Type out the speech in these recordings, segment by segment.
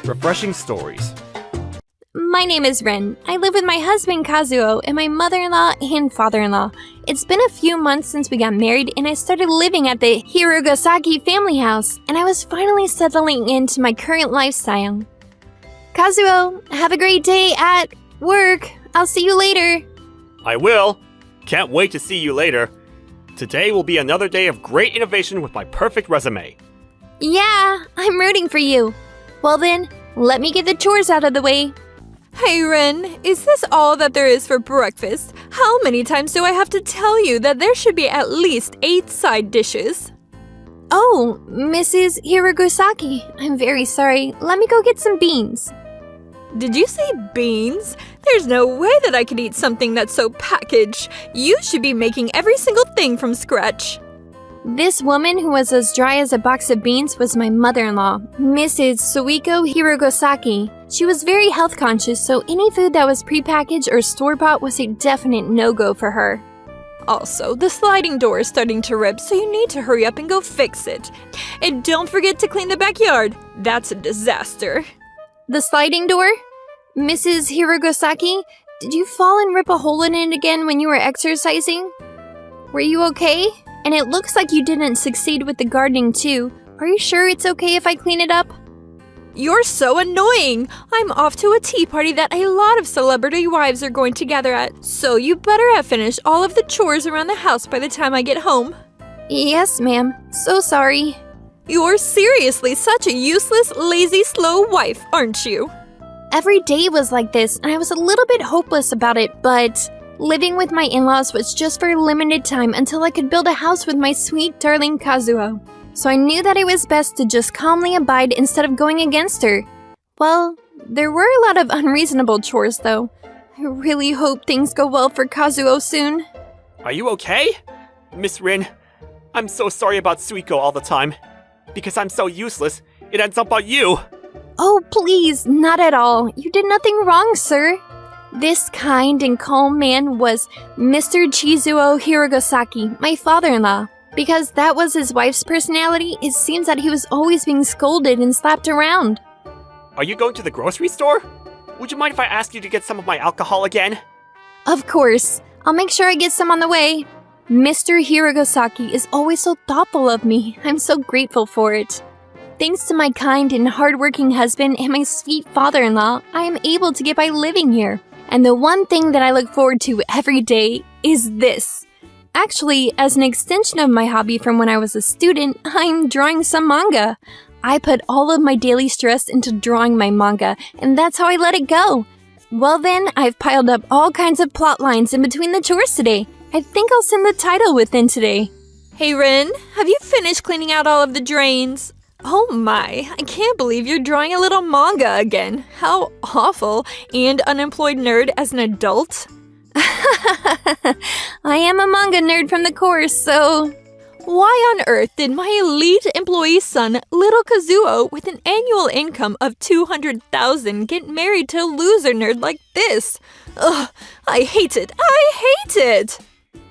refreshing stories. My name is Rin. I live with my husband Kazuo and my mother-in-law and father-in-law. It's been a few months since we got married and I started living at the Hirogasaki family house, and I was finally settling into my current lifestyle. Kazuo, have a great day at work. I'll see you later. I will. Can't wait to see you later. Today will be another day of great innovation with my perfect resume. Yeah, I'm rooting for you. Well then, let me get the chores out of the way. Hey Ren, is this all that there is for breakfast? How many times do I have to tell you that there should be at least 8 side dishes? Oh, Mrs. Hirogasaki, I'm very sorry. Let me go get some beans. Did you say beans? There's no way that I could eat something that's so packaged. You should be making every single thing from scratch. This woman who was as dry as a box of beans was my mother-in-law, Mrs. Suiko Hirogasaki. She was very health conscious, so any food that was prepackaged or store-bought was a definite no-go for her. Also, the sliding door is starting to rip, so you need to hurry up and go fix it. And don't forget to clean the backyard. That's a disaster. The sliding door? Mrs. Hirogasaki, did you fall and rip a hole in it again when you were exercising? Were you okay? And it looks like you didn't succeed with the gardening too. Are you sure it's okay if I clean it up? You're so annoying! I'm off to a tea party that a lot of celebrity wives are going to gather at, so you better have finished all of the chores around the house by the time I get home. Yes, ma'am. So sorry. You're seriously such a useless, lazy, slow wife, aren't you? Every day was like this, and I was a little bit hopeless about it, but living with my in-laws was just for a limited time until I could build a house with my sweet, darling Kazuo. So I knew that it was best to just calmly abide instead of going against her. Well, there were a lot of unreasonable chores, though. I really hope things go well for Kazuo soon. Are you okay? Miss Rin, I'm so sorry about Suiko all the time. Because I'm so useless, it ends up on you. Oh, please, not at all. You did nothing wrong, sir. This kind and calm man was Mr. Chizuo Hirogasaki, my father-in-law. Because that was his wife's personality, it seems that he was always being scolded and slapped around. Are you going to the grocery store? Would you mind if I ask you to get some of my alcohol again? Of course. I'll make sure I get some on the way. Mr. Hirogasaki is always so thoughtful of me. I'm so grateful for it. Thanks to my kind and hardworking husband and my sweet father-in-law, I am able to get by living here. And the one thing that I look forward to every day is this. Actually, as an extension of my hobby from when I was a student, I'm drawing some manga. I put all of my daily stress into drawing my manga, and that's how I let it go. Well then, I've piled up all kinds of plot lines in between the chores today. I think I'll send the title within today. Hey Rin, have you finished cleaning out all of the drains? Oh my, I can't believe you're drawing a little manga again. How awful and unemployed nerd as an adult. I am a manga nerd from the course, so... Why on earth did my elite employee son, little Kazuo, with an annual income of 200,000 get married to a loser nerd like this? Ugh, I hate it. I hate it!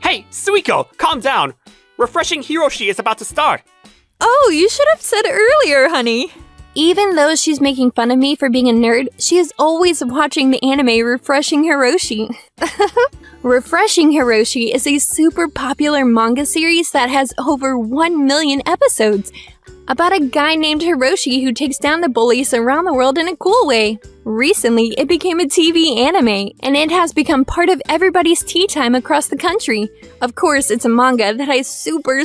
Hey, Suiko, calm down. Refreshing Hiroshi is about to start. Oh, you should have said earlier, honey. Even though she's making fun of me for being a nerd, she is always watching the anime Refreshing Hiroshi. Refreshing Hiroshi is a super popular manga series that has over 1 million episodes about a guy named Hiroshi who takes down the bullies around the world in a cool way. Recently, it became a TV anime, and it has become part of everybody's tea time across the country. Of course, it's a manga that I super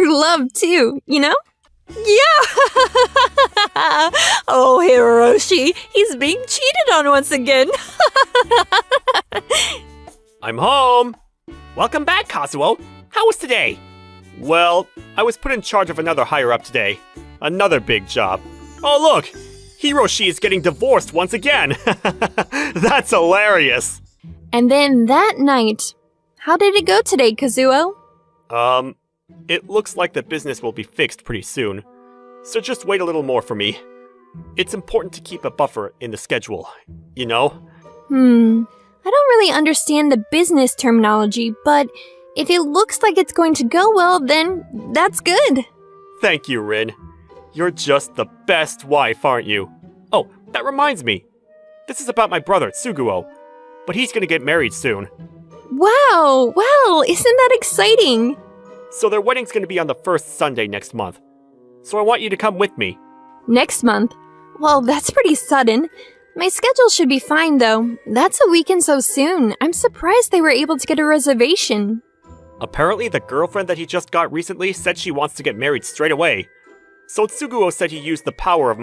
love too, you know? Yeah! Oh, Hiroshi, he's being cheated on once again. I'm home. Welcome back, Kazuo. How was today? Well, I was put in charge of another higher-up today. Another big job. Oh, look! Hiroshi is getting divorced once again. That's hilarious. And then that night... How did it go today, Kazuo? It looks like the business will be fixed pretty soon. So just wait a little more for me. It's important to keep a buffer in the schedule, you know? I don't really understand the business terminology, but if it looks like it's going to go well, then that's good. Thank you, Rin. You're just the best wife, aren't you? That reminds me. This is about my brother, Tsuguo. But he's gonna get married soon. Wow, isn't that exciting? So their wedding's gonna be on the first Sunday next month. So I want you to come with me. Next month? Well, that's pretty sudden. My schedule should be fine, though. That's a weekend so soon. I'm surprised they were able to get a reservation. Apparently, the girlfriend that he just got recently said she wants to get married straight away. So Tsuguo said he used the power of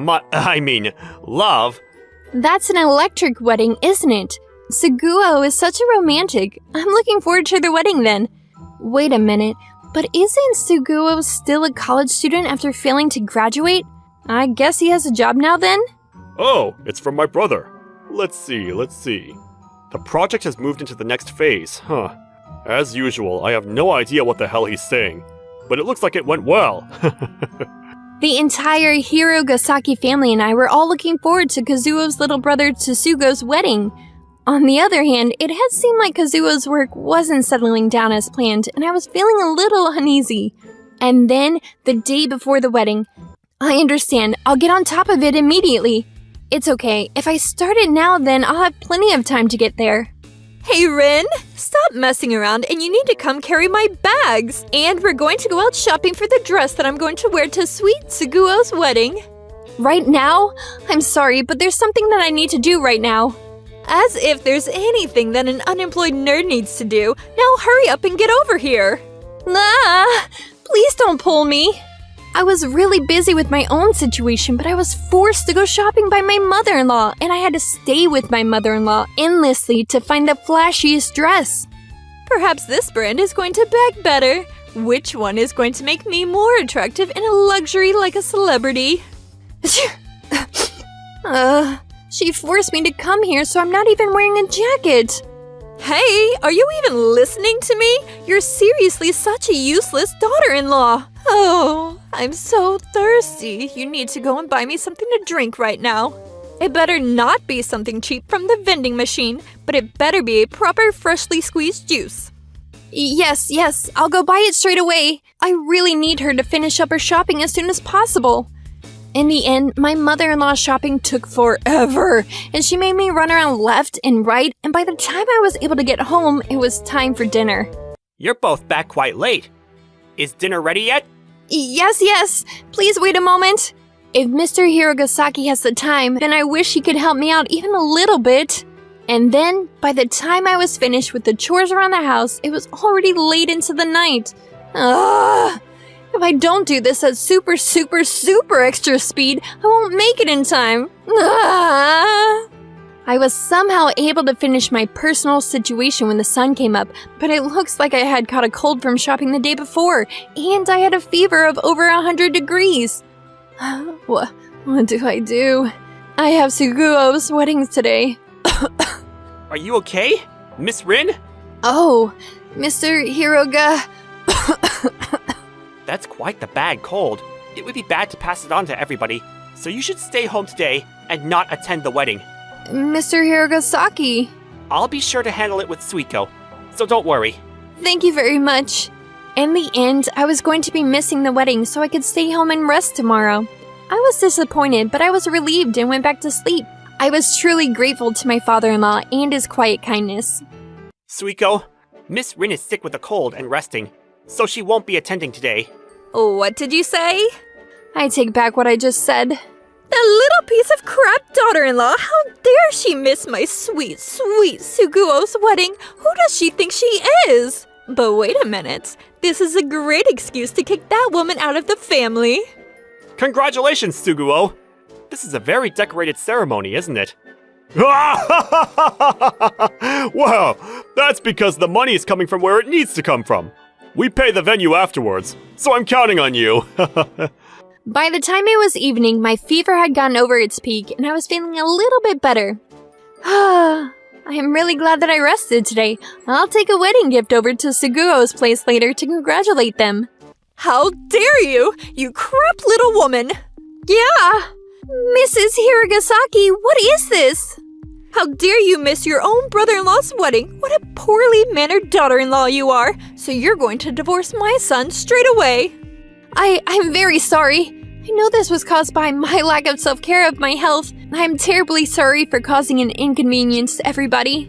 love. That's an electric wedding, isn't it? Tsuguo is such a romantic. I'm looking forward to their wedding then. Wait a minute, but isn't Tsuguo still a college student after failing to graduate? I guess he has a job now then? Oh, it's from my brother. Let's see. The project has moved into the next phase, huh? As usual, I have no idea what the hell he's saying, but it looks like it went well. The entire Hirogasaki family and I were all looking forward to Kazuo's little brother Tsugo's wedding. On the other hand, it had seemed like Kazuo's work wasn't settling down as planned, and I was feeling a little uneasy. And then, the day before the wedding, I understand, I'll get on top of it immediately. It's okay, if I start it now then I'll have plenty of time to get there. Hey, Rin! Stop messing around and you need to come carry my bags! And we're going to go out shopping for the dress that I'm going to wear to sweet Tsuguo's wedding. Right now? I'm sorry, but there's something that I need to do right now. As if there's anything that an unemployed nerd needs to do. Now hurry up and get over here! Ah! Please don't pull me! I was really busy with my own situation, but I was forced to go shopping by my mother-in-law, and I had to stay with my mother-in-law endlessly to find the flashiest dress. Perhaps this brand is going to bag better. Which one is going to make me more attractive in a luxury like a celebrity? She forced me to come here, so I'm not even wearing a jacket. Hey, are you even listening to me? You're seriously such a useless daughter-in-law. Oh, I'm so thirsty. You need to go and buy me something to drink right now. It better not be something cheap from the vending machine, but it better be a proper freshly squeezed juice. Yes, I'll go buy it straight away. I really need her to finish up her shopping as soon as possible. In the end, my mother-in-law's shopping took forever, and she made me run around left and right, and by the time I was able to get home, it was time for dinner. You're both back quite late. Is dinner ready yet? Yes. Please wait a moment. If Mr. Hirogasaki has the time, then I wish he could help me out even a little bit. And then, by the time I was finished with the chores around the house, it was already late into the night. If I don't do this at super extra speed, I won't make it in time. I was somehow able to finish my personal situation when the sun came up, but it looks like I had caught a cold from shopping the day before, and I had a fever of over 100 degrees. What do I do? I have Tsuguo's wedding today. Are you okay, Miss Rin? Oh, Mr. Hiroga... That's quite the bad cold. It would be bad to pass it on to everybody, so you should stay home today and not attend the wedding. Mr. Hirogasaki. I'll be sure to handle it with Suiko, so don't worry. Thank you very much. In the end, I was going to be missing the wedding so I could stay home and rest tomorrow. I was disappointed, but I was relieved and went back to sleep. I was truly grateful to my father-in-law and his quiet kindness. Suiko, Miss Rin is sick with a cold and resting, so she won't be attending today. What did you say? I take back what I just said. That little piece of crap daughter-in-law! How dare she miss my sweet Tsuguo's wedding? Who does she think she is? But wait a minute. This is a great excuse to kick that woman out of the family. Congratulations, Tsuguo! This is a very decorated ceremony, isn't it? Well, that's because the money is coming from where it needs to come from. We pay the venue afterwards, so I'm counting on you. By the time it was evening, my fever had gotten over its peak, and I was feeling a little bit better. I am really glad that I rested today. I'll take a wedding gift over to Tsuguo's place later to congratulate them. How dare you, you crap little woman! Yeah! Mrs. Hirogasaki, what is this? How dare you miss your own brother-in-law's wedding? What a poorly mannered daughter-in-law you are! So you're going to divorce my son straight away! I'm very sorry. I know this was caused by my lack of self-care of my health. I'm terribly sorry for causing an inconvenience to everybody.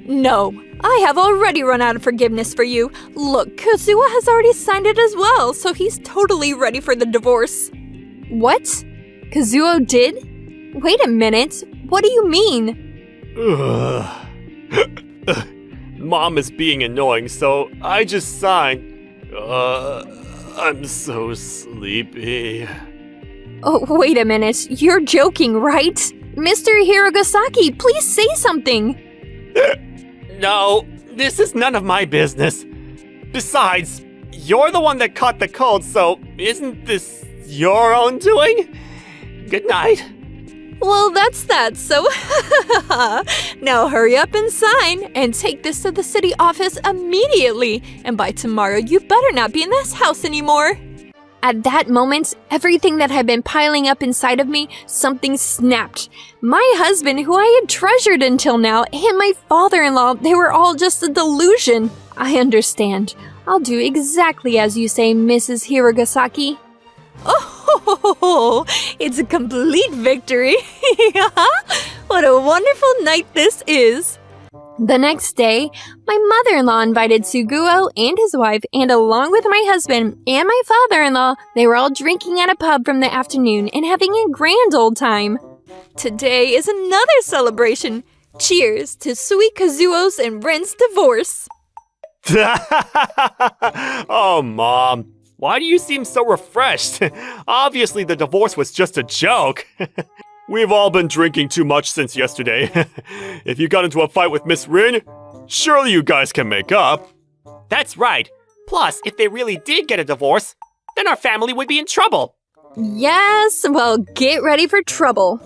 No, I have already run out of forgiveness for you. Look, Kazuo has already signed it as well, so he's totally ready for the divorce. What? Kazuo did? Wait a minute. What do you mean? Mom is being annoying, so I just signed. I'm so sleepy. Oh, wait a minute. You're joking, right? Mr. Hirogasaki, please say something. No, this is none of my business. Besides, you're the one that caught the cold, so isn't this your own doing? Good night. Well, that's that, so now hurry up and sign and take this to the city office immediately. And by tomorrow, you better not be in this house anymore. At that moment, everything that had been piling up inside of me, something snapped. My husband, who I had treasured until now, and my father-in-law, they were all just a delusion. I understand. I'll do exactly as you say, Mrs. Hirogasaki. Oh, it's a complete victory. What a wonderful night this is. The next day, my mother-in-law invited Suguo and his wife, and along with my husband and my father-in-law, they were all drinking at a pub from the afternoon and having a grand old time. Today is another celebration. Cheers to sweet Kazuo's and Ren's divorce. Oh, Mom. Why do you seem so refreshed? Obviously, the divorce was just a joke. We've all been drinking too much since yesterday. If you got into a fight with Miss Rin, surely you guys can make up. That's right. Plus, if they really did get a divorce, then our family would be in trouble. Yes, well, get ready for trouble.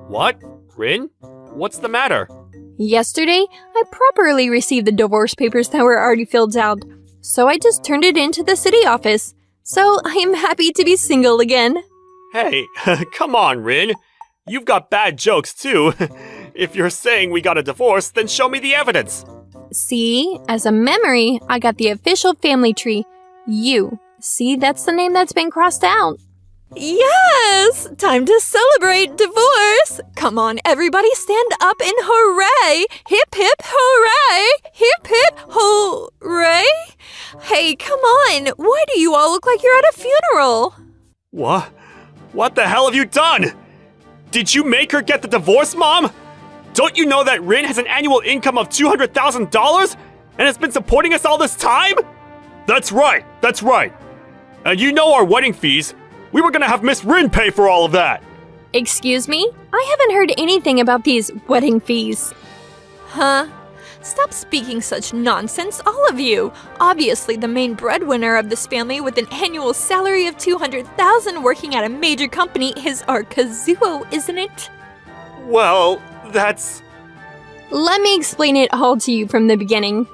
What? Rin? What's the matter? Yesterday, I properly received the divorce papers that were already filled out, so I just turned it into the city office. So I am happy to be single again. Hey, come on, Rin. You've got bad jokes, too. If you're saying we got a divorce, then show me the evidence. See, as a memory, I got the official family tree. You. See, that's the name that's been crossed out. Yes! Time to celebrate divorce! Come on, everybody stand up and hooray! Hip hip hooray! Hip hip hooray! Hey, come on! Why do you all look like you're at a funeral? What? What the hell have you done? Did you make her get the divorce, Mom? Don't you know that Rin has an annual income of $200,000 and has been supporting us all this time? That's right, that's right. And you know our wedding fees. We were gonna have Miss Rin pay for all of that. Excuse me? I haven't heard anything about these wedding fees. Huh? Stop speaking such nonsense, all of you. Obviously, the main breadwinner of this family with an annual salary of $200,000 working at a major company is our Kazuo, isn't it? Well, that's... Let me explain it all to you from the beginning.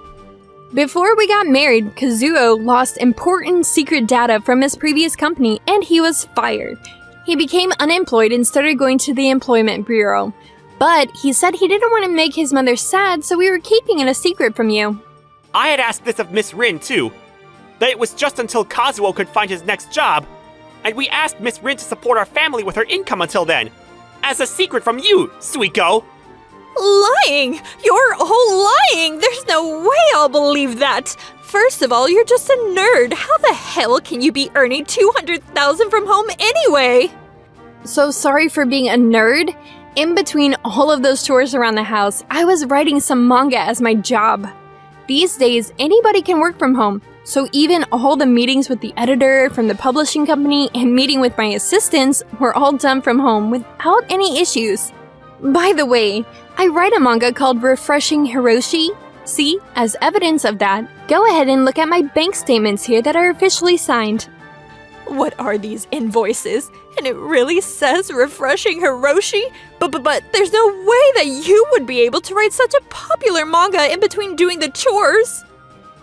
Before we got married, Kazuo lost important secret data from his previous company and he was fired. He became unemployed and started going to the employment bureau. But he said he didn't want to make his mother sad, so we were keeping it a secret from you. I had asked this of Miss Rin, too. That it was just until Kazuo could find his next job. And we asked Miss Rin to support our family with her income until then. As a secret from you, Suiko. Lying! You're all lying! There's no way I'll believe that! First of all, you're just a nerd. How the hell can you be earning $200,000 from home anyway? So sorry for being a nerd. In between all of those chores around the house, I was writing some manga as my job. These days, anybody can work from home, so even all the meetings with the editor from the publishing company and meeting with my assistants were all done from home without any issues. By the way, I write a manga called Refreshing Hiroshi. See, as evidence of that, go ahead and look at my bank statements here that are officially signed. What are these invoices? And it really says Refreshing Hiroshi? But there's no way that you would be able to write such a popular manga in between doing the chores.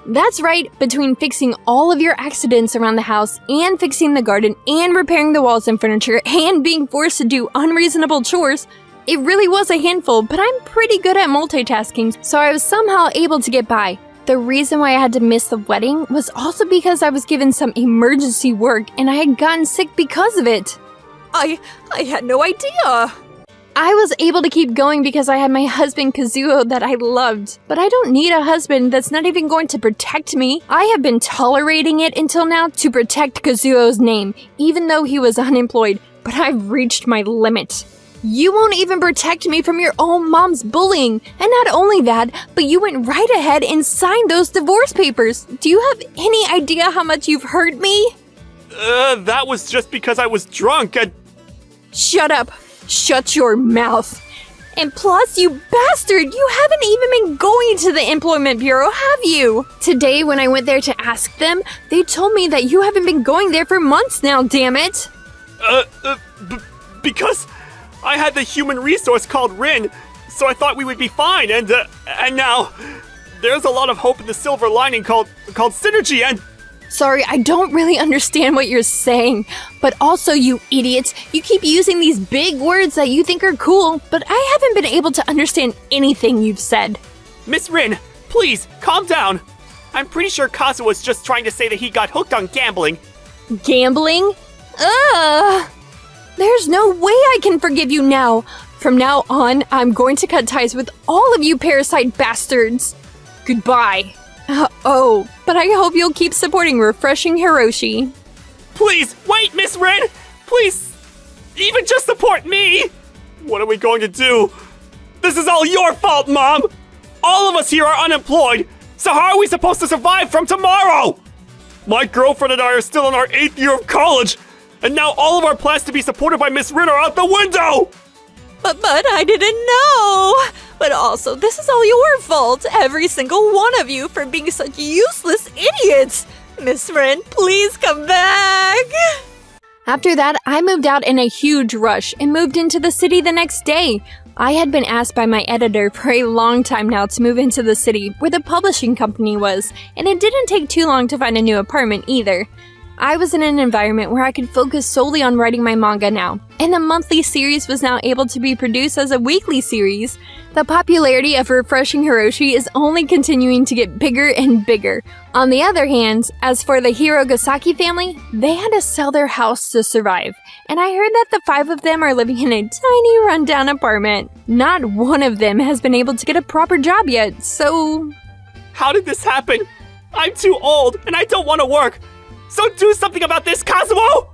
That's right, between fixing all of your accidents around the house and fixing the garden and repairing the walls and furniture and being forced to do unreasonable chores, it really was a handful, but I'm pretty good at multitasking, so I was somehow able to get by. The reason why I had to miss the wedding was also because I was given some emergency work and I had gotten sick because of it. I had no idea. I was able to keep going because I had my husband Kazuo that I loved. But I don't need a husband that's not even going to protect me. I have been tolerating it until now to protect Kazuo's name, even though he was unemployed. But I've reached my limit. You won't even protect me from your own mom's bullying. And not only that, but you went right ahead and signed those divorce papers. Do you have any idea how much you've hurt me? That was just because I was drunk and... Shut up. Shut your mouth. And plus, you bastard, you haven't even been going to the Employment Bureau, have you? Today, when I went there to ask them, they told me that you haven't been going there for months now, damn it. Because I had the human resource called Rin, so I thought we would be fine, and now there's a lot of hope in the silver lining called synergy, and... Sorry, I don't really understand what you're saying, but also, you idiots, you keep using these big words that you think are cool, but I haven't been able to understand anything you've said. Miss Rin, please, calm down. I'm pretty sure Kazuo was just trying to say that he got hooked on gambling. Gambling? Ugh! There's no way I can forgive you now. From now on, I'm going to cut ties with all of you parasite bastards. Goodbye. But I hope you'll keep supporting Refreshing Hiroshi. Please, wait, Miss Rin! Please, even just support me! What are we going to do? This is all your fault, Mom! All of us here are unemployed, so how are we supposed to survive from tomorrow? My girlfriend and I are still in our 8th year of college, and now all of our plans to be supported by Miss Rin are out the window! But I didn't know. But also, this is all your fault, every single one of you, for being such useless idiots. Miss Rin, please come back. After that, I moved out in a huge rush and moved into the city the next day. I had been asked by my editor for a long time now to move into the city where the publishing company was, and it didn't take too long to find a new apartment either. I was in an environment where I could focus solely on writing my manga now, and the monthly series was now able to be produced as a weekly series. The popularity of Refreshing Hiroshi is only continuing to get bigger and bigger. On the other hand, as for the Hirogasaki family, they had to sell their house to survive, and I heard that the 5 of them are living in a tiny rundown apartment. Not one of them has been able to get a proper job yet, so... How did this happen? I'm too old, and I don't want to work. So do something about this, Kazuo!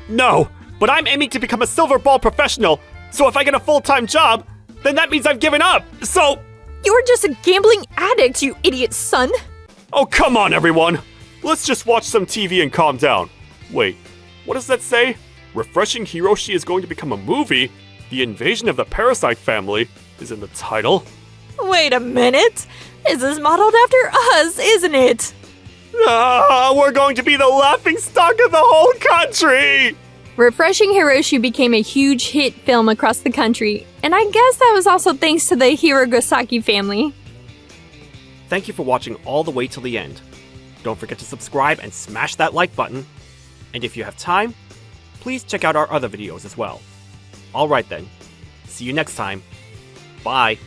No, but I'm aiming to become a silver ball professional, so if I get a full-time job, then that means I've given up, so... You're just a gambling addict, you idiot son! Oh, come on, everyone! Let's just watch some TV and calm down. Wait, what does that say? Refreshing Hiroshi is going to become a movie? The Invasion of the Parasite Family is in the title? Wait a minute! This is modeled after us, isn't it? We're going to be the laughingstock of the whole country! Refreshing Hiroshi became a huge hit film across the country, and I guess that was also thanks to the Hirogasaki family. Thank you for watching all the way till the end. Don't forget to subscribe and smash that like button. And if you have time, please check out our other videos as well. Alright then, see you next time. Bye.